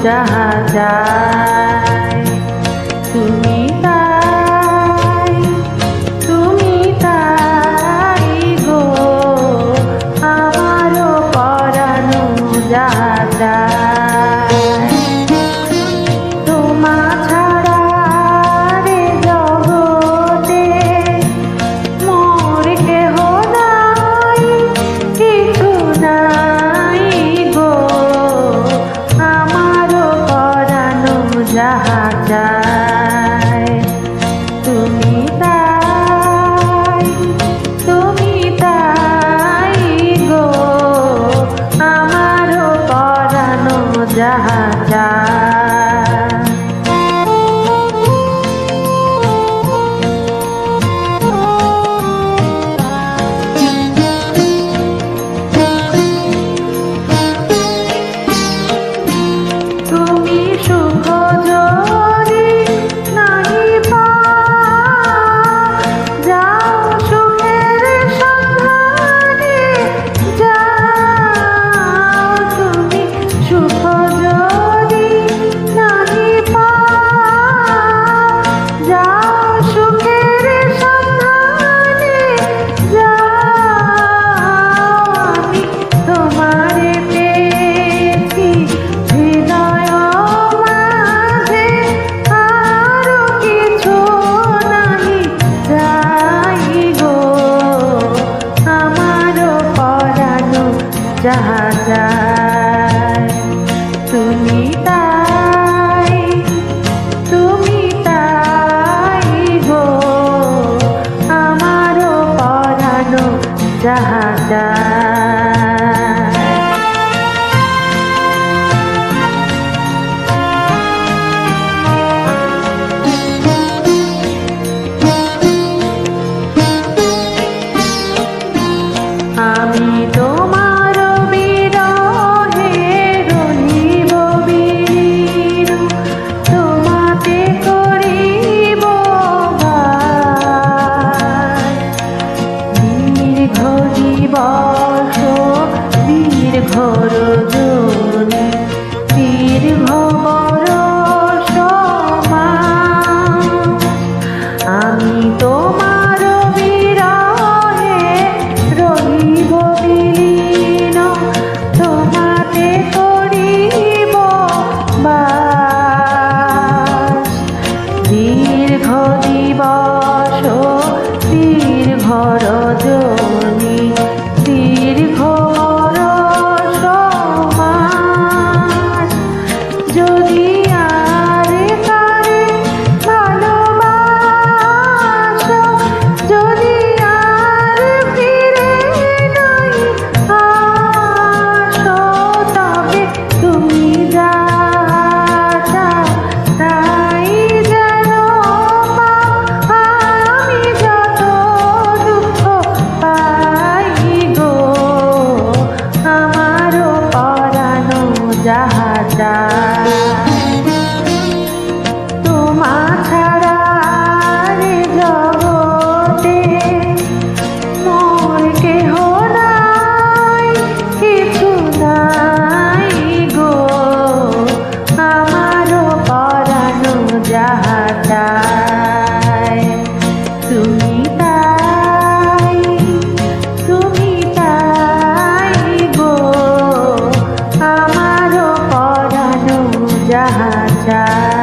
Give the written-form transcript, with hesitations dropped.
যাহা যায় তুমি তাই গো আমারও পরানো যাহা যায় তোমা ছাড়া রে জগতে মোর কেহ নাই কিছু নাই গো আমারও পরানো যাহা যায় তুমি তাই গো আমারও পরানো যাহা যায় তুমি সুখ যদি নাহি পাও যাও সুখের সন্ধানে যাও তুমি সুখ যদি নাহি পাও যাও সুখের সন্ধানে যাও আমি তোমারে পেয়েছি হৃদয় মাঝে আরো কিছু নাহি চাই গো আমারও পরানো যাহা যায় তুমি তাই গো আমারও পরানো যাহা যায় আমি তোমার বিরহে রহিব বীর তোমাতে করিব বাস দীর্ঘ দিবস দীর্ঘ রজনী দীর্ঘ বরষ মাস আমি তোমার বিরহে রহিব বিলীন তোমাতে করিব বাস দীর্ঘ দিবস দীর্ঘ রজনী দীর্ঘ বরষ মাস যদি আরে কারে ভালোবাসো যদি আর ফিরে নাই আসো তবে তুমি যা চাও তাই যেন পাও আমি যত দুঃখ পাই গো আমারও পরানো যাহা যায় তোমা ছাড়া রে জগতে মোর কেহ নাই কিছু নাই গো আমারও পরানো যাহা যায় তুমি তাই গো আমারও পরানো যাহা যায়।